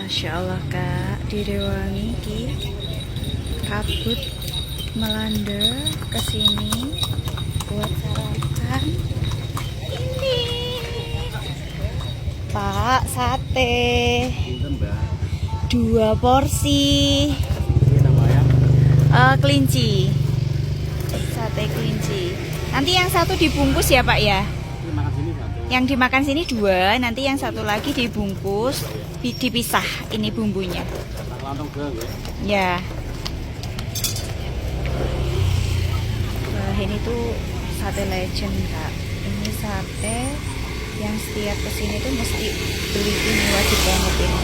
Masya Allah Kak, di Rewangi ki kabut melanda ke sini buat sarapan. Ini Pak, sate 2 porsi. Kelinci, sate kelinci. Nanti yang satu dibungkus ya Pak ya? Yang dimakan sini 2, nanti yang satu lagi dibungkus, dipisah ini bumbunya. Ya. Wah, ini tuh sate legend Kak. Ini sate yang setiap kesini tuh mesti beli ini, wajib banget ini.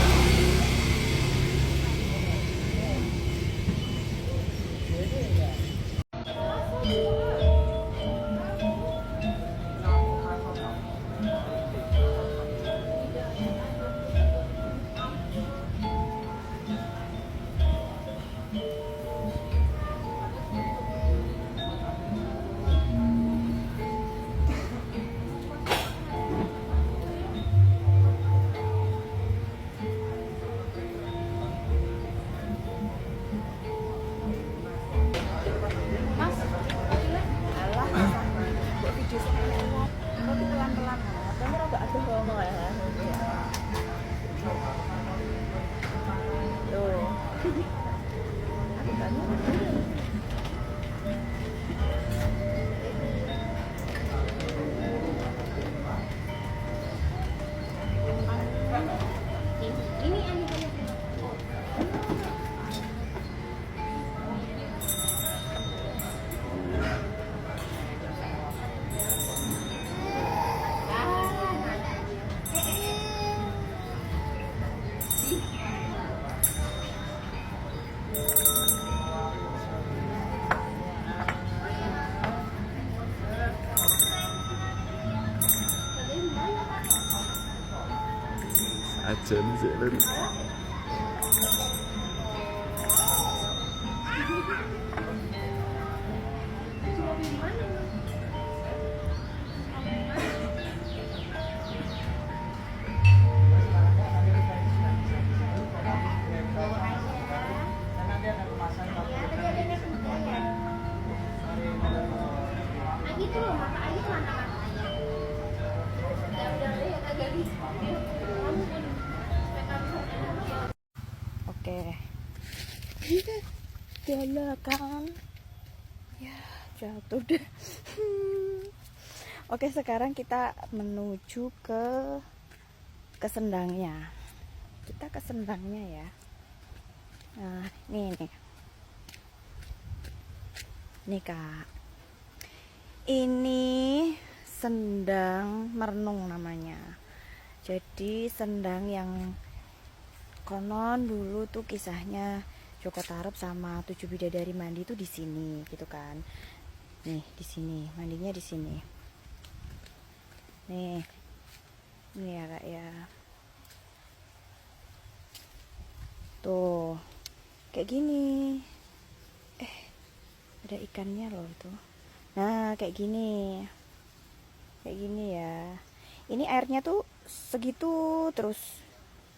aja nih Zelen. Oke, kan ya jatuh deh. Oke, sekarang kita menuju ke sendangnya. Kita ke sendangnya ya. Nah, nih Kak, ini sendang merenung namanya. Jadi sendang yang konon dulu tuh kisahnya Joko Tarub sama 7 bidadari mandi tuh di sini gitu kan. Nih, di sini, mandinya di sini. Nih. Ini ya Kak ya. Tuh. Kayak gini. Ada ikannya loh itu. Nah, kayak gini. Kayak gini ya. Ini airnya tuh segitu terus.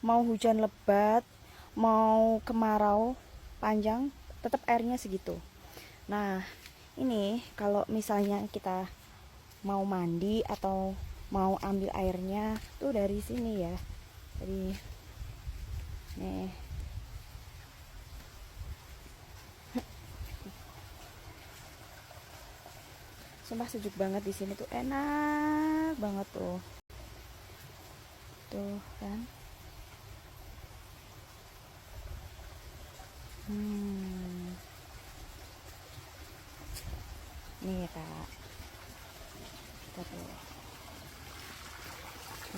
Mau hujan lebat, mau kemarau panjang, tetap airnya segitu. Nah, ini kalau misalnya kita mau mandi atau mau ambil airnya tuh dari sini ya. Dari nih. Sumpah sejuk banget di sini tuh, enak banget tuh. Tuh kan. Nih ya Kak, kita tuh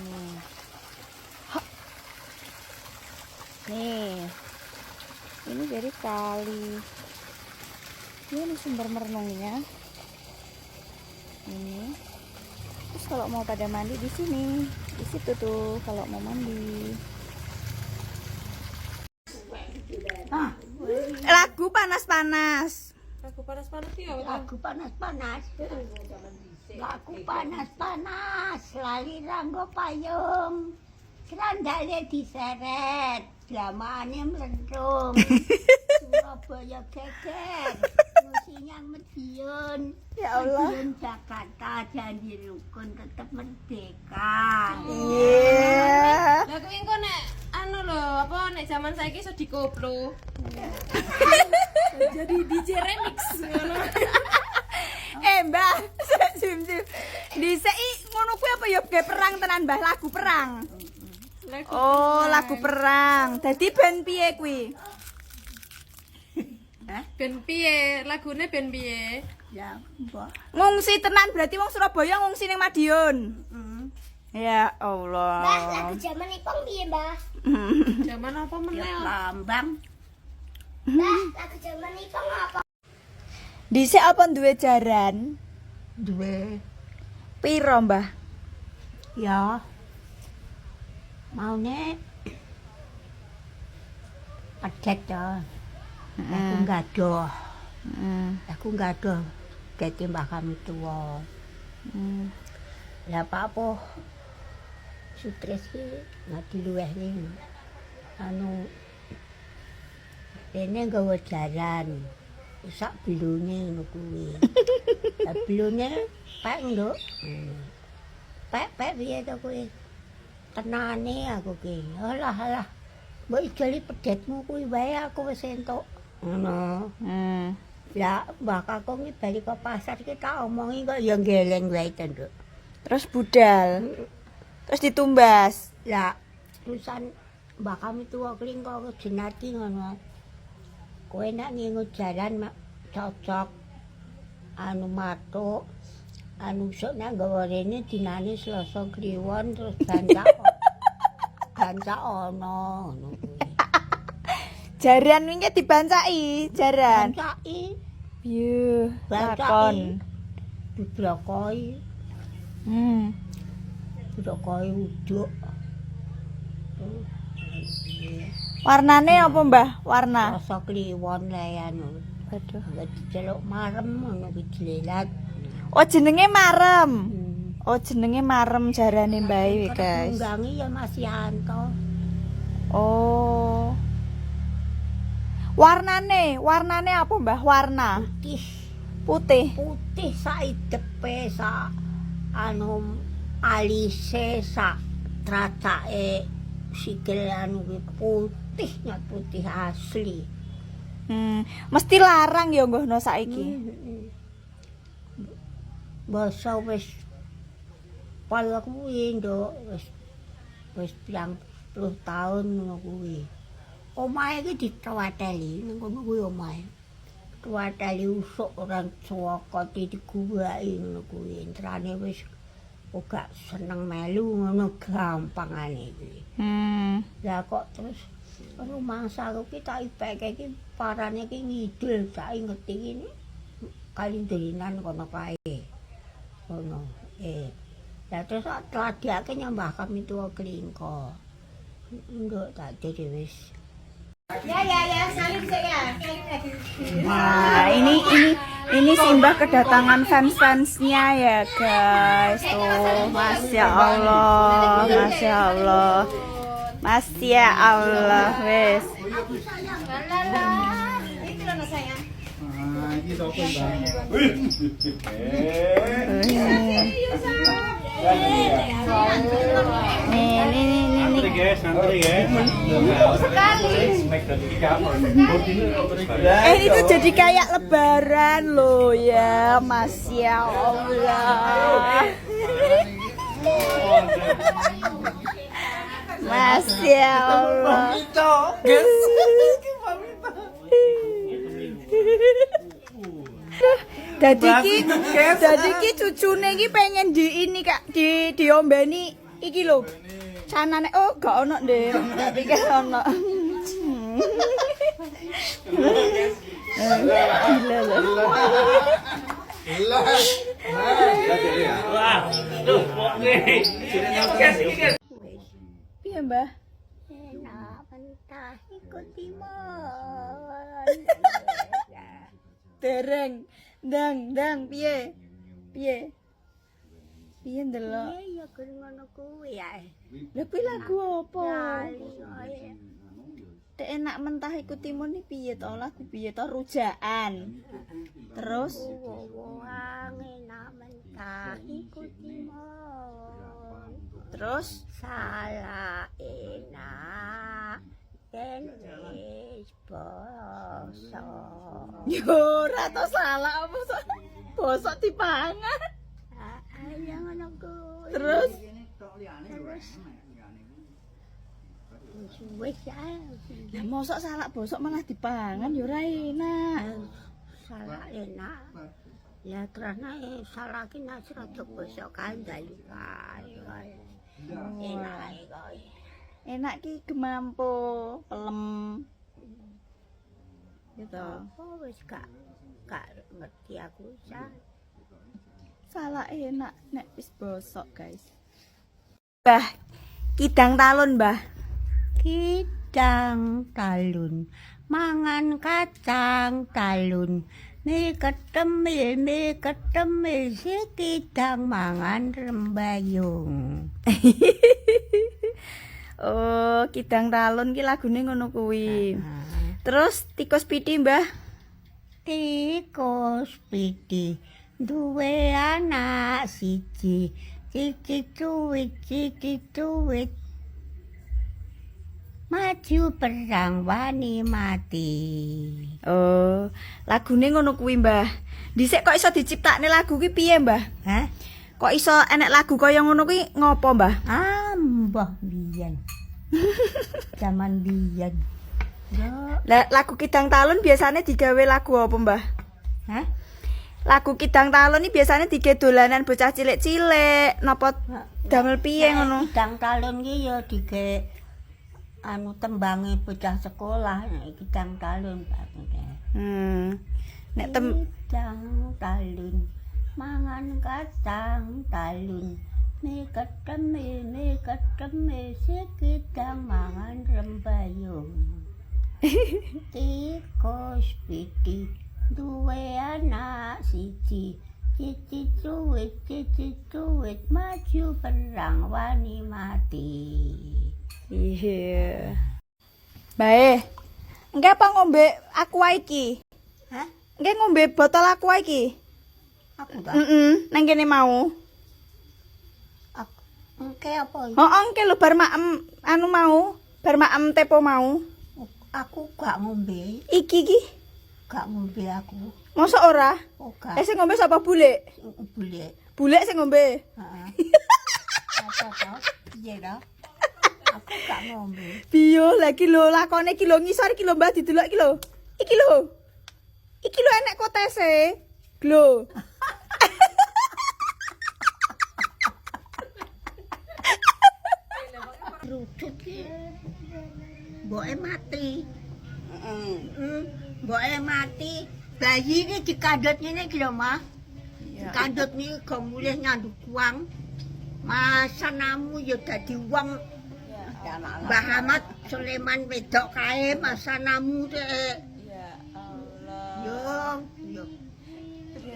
nih, nih ini jadi kali ini sumber merenungnya ini. Terus kalau mau pada mandi di sini, di situ tuh kalau mau mandi. Lagu panas-panas. Lagu panas-panas ya. Lagu panas-panas. Lagu panas-panas. Lali ranggo payung. Kerandale diseret. Dramane mlentrung. Surabaya geger. Musinya Madiun. Ya Allah. Madiun Jakarta janji rukun tetap merdeka. Iya. Lah kuwi engko nek anu lho, apa nek zaman saiki iso dikoplo. Jadi DJ remix ngono. Mbah, sim. Dhisik ngono kuwi apa ya ge perang tenan Mbah, lagu perang. Oh, lagu perang. Dadi ben piye kuwi? Ben piye? Lagune ben piye? Ya, mbok. Ngungsi tenan berarti wong Surabaya ngungsi ning Madiun. Ya Allah. Mbah, lagu zaman Ipong piye, Mbah? Zaman apa meneh? Lambang. Mbah, lagu zaman Ipong apa? Dhisik apa duwe jaran? Duwe. Piro, Mbah? Ya. Maune padet to. Aku gadoh. Aku gadoh dadi mbah kami tuwa. Lah apa? Stres ki ngati luweh ni. Anu dene gawe jaran. Sak blune ngono kuwi. Lah blune pek nduk. Pek piye to kuwi? Tenane aku ki. Alah. Mbok ijoli pedhetmu kuwi wae aku wis entuk. Ngono. Ya, Mbah Kakung iki bali ke pasar iki tak omongi kok ya geleng wae to, Nduk. Terus budal. Terus ditumbas. Lah, terusan Mbah kami tuwa kling kok jenati ngono. Kowe nek ngingu jalan mak cocok anu matuk anu sok nek gawe rene dinane Selasa Kliwon terus gancak ono ngono kuwi. Jaran wingi dibancaki, jaran. Gancaki Yuh, Bancaki. lakon. diblokoi, diblokoi uduk. Warnane apa, Mbah? Warna. Selasa Kliwon le anu. Waduh. Wis diceluk marem ngono kuwi dilelat. Oh, jenenge marem. Oh, jenenge marem jarane Mbah iki, guys. Nggangi ya Mas Yanto. Oh. Warnane apa, Mbah? Warna Putih, putih. putih sak idepe sak anu alise sak tracake sikil anu kuwi putih nyat putih asli. Mesti larang ya nggono saiki. Basa wis pala kuwi nduk wis pirang puluh tahun ngono kuwi. Omahe iki ditewateli nang kono kuwi omahe. Tuwateli usuk ora suwaka diguwaki ngono kuwi. Entrane wis uga seneng melu ngono gampangane iki. Lah kok terus rumangsa aku ki tak ipeke ki parane ki ngidul tak ngerti iki kalindrinan kono kae. Ngono. Lah terus tladake nyambah kami tuwa klingko. Nduk tak dhewe wis. Ya, salim sik ya. Salim lagi. Nah, ini Simbah kedatangan fans-fansnya ya, guys. Tuh, Masya Allah, Masya Allah. Masya Allah, wes. Itu loh sayang. Nih. Ini tuh jadi kayak lebaran loh ya, Masya Allah. Masya Allah. Dadi ki cucune iki pengen di ini Kak, diombeni iki lho. Canane oh gak ono, Ndek. Tak pikir ono. Gila lho. Piye, Mbah? Enak mentah ikut timon. Dereng. Dang, piye? Piye ndelok? Ya kurang ngono kuwi ya. Lha kuwi lagu apa? Lali Dek enak mentah iku timun iki piye to? Lagu piye to? Rujaan. Terus Wong enak mentah iku timun. terus Salah enak yen wis bosok. yo ora to salah apa bosok dipangan. Ayo ngono kuwi. Terus Wis ae. lah mosok salak bosok malah dipangan yo ora enak. Salah enak. Ya karena salah ki nek rada bosok kae dalu kae. Enak kae. Enak ki gemampo, pelem. Gitu. Oh wis gak ngerti aku sa. Salah enak nek wis bosok, guys. Mbah, kidang talun, Mbah. Kidang talun, mangan kacang talun. Mi ketemil si kidang mangan rembayung. Oh, kidang talun ki lagune ngono kuwi. Terus tikus piti, Mbah. Tikus piti duwe anak siji, cici cuwit. Maju perang wani mati. Oh, lagune ngono kuwi, Mbah. Dhisik kok iso diciptakne lagu ki piye, Mbah? Hah? Kok iso enek lagu kaya ngono kuwi ngopo, Mbah? Mbah biyen. Zaman biyen. Lah lagu kidang talun biasanya digawe lagu apa, Mbah? Hah? Lagu kidang talun iki biasanya digawe dolanan bocah cilik-cilik, napa damel piye ngono? Kidang talun ki ya dige anu tembange bocah sekolah nek kidang talun Pak. Nek Kidang talun mangan kacang talun. Mi keteme si kidang mangan rembayung. Tikus piti duwe anak siji, cici cuwit maju perang wani mati. Iya. Bae. Enggak apa ngombe aqua iki? Hah? Enggak ngombe botol aqua iki? Aku gak. Nang kene mau. Engke apa iki? Heeh, engke lho bar maem anu mau, bar maem tepo mau. Aku gak ngombe, Iki gak ngombe aku. mosok ora? Oh gak. Sing ngombe sapa Bulek? Boleh. Bulek sing ngombe. Heeh. Apa to? Piye to? Aku gak ngombe. Biyo lagi lho lakone iki lho ngisor iki lho Mbah didelok iki lho. Iki lho. Iki lho enek kotese. Glo. Rucut ki. Mboke mati. Mboke mati. Bayi iki dikandhut ngene iki lho, Mas. Dikandhut niki go mulih nyanduk uang. Masanamu ya dadi wong. Mbah Ahmad Sulaiman wedok kae masanamu dek. Ya Allah. Yo.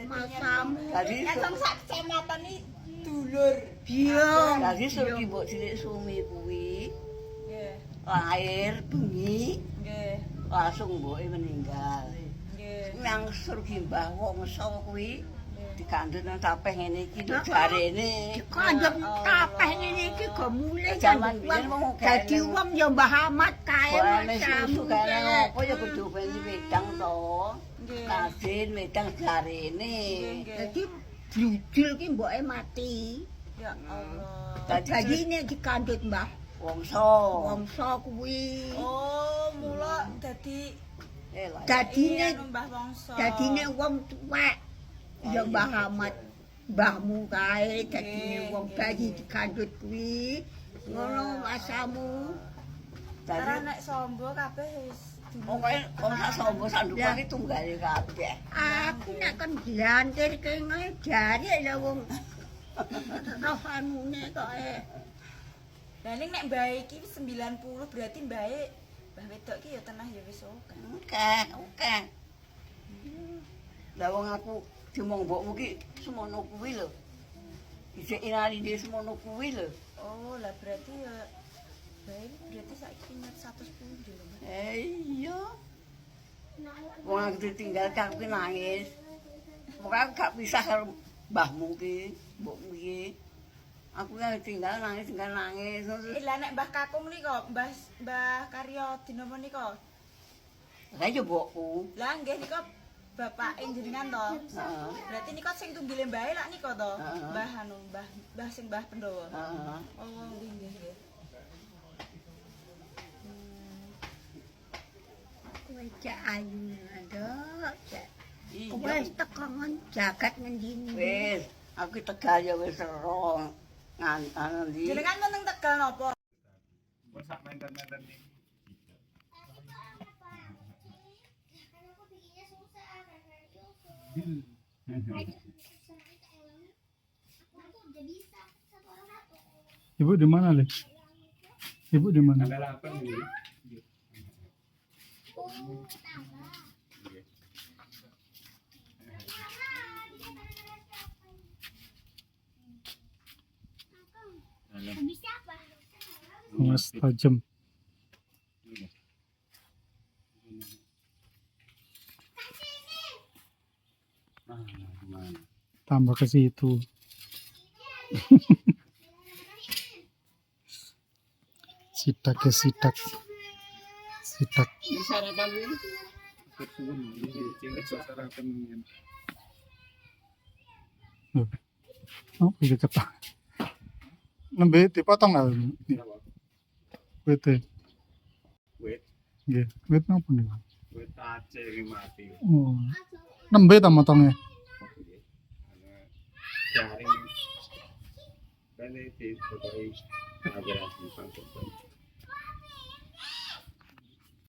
Masamu. Tadi Wong sak kecamatan iki dulur. Yo. tadi suruh mbok cilik sumi kuwi Nggih. lahir bengi Nggih. langsung mboke meninggal. Nggih. Yang suruh mbah wongso kuwi dikandhut nang tapeh ngene iki lho jarene. Kandhut tapeh ngene iki go mulih Jaman nyanduk biyen uang. wong Dadi wong ya Mbah Ahmad kae Wane masamu. susu kene Dek. apa ya kudu beli wedang to. Nggih. Kadin wedang jarene. Dadi bludul ki mboke mati. Ya Allah. Dadi Bayine dikandhut Mbah wongso. Wongso kuwi. Oh, mula dadi Lah Dadine Mbah Wongso. dadine wong tuwek. Ya Mbah Ahmad. Mbahmu kae dadine wong bayi dikandhut kuwi. Ngono masamu. Karena dadi nek sombo kabeh wis pokoke wong sak sombo sandukan iki tunggale kabeh. Aku nek kon glantir kene jare lho wong. Roh anune kok Lah ning nek mbae iki 90 berarti mbae Mbah wedok ki ya tenah ya wis oke. Oke. Lah wong aku dimong mbokmu ki semono kuwi lho. Dhisik inali dhe semono kuwi lho. Oh, lah berarti ya mbae berarti saiki 110 lho. Mbak. Wong aku ditinggal aku ki nangis. Pokoknya aku gak pisah karo mbahmu ki, mbokmu ki. Aku kan tinggal nangis. Lah nek Mbah Kakung nika, Mbah Karyo dinapa nika? Lah yo mbokku. Lah nggih nika bapak jenengan to. Heeh. Berarti nika sing tunggile mbahe lak nika to. Heeh. Mbah sing Mbah Pendowo. Heeh. Oh nggih nggih. Kowe cak ayu ndok. Iya. Wis tekangan jagat ngendini. Wis, aku Tegal ya wis ero ndi. Jenengan wonten Tegal napa? Ibu di mana, Le? Ibu di mana? Mas tajam. Tambah ke situ. Sidak ke sidak. Sidak. Sarapan iki. Oh, ini ketak. Nembe dipotong lah. Wit. Wit, Nggih, wit napa nih? wit Aceh iki mati. Oh. Nembe ta motongnya? Jaring. Kan iki dipokoki agar asli pangkat.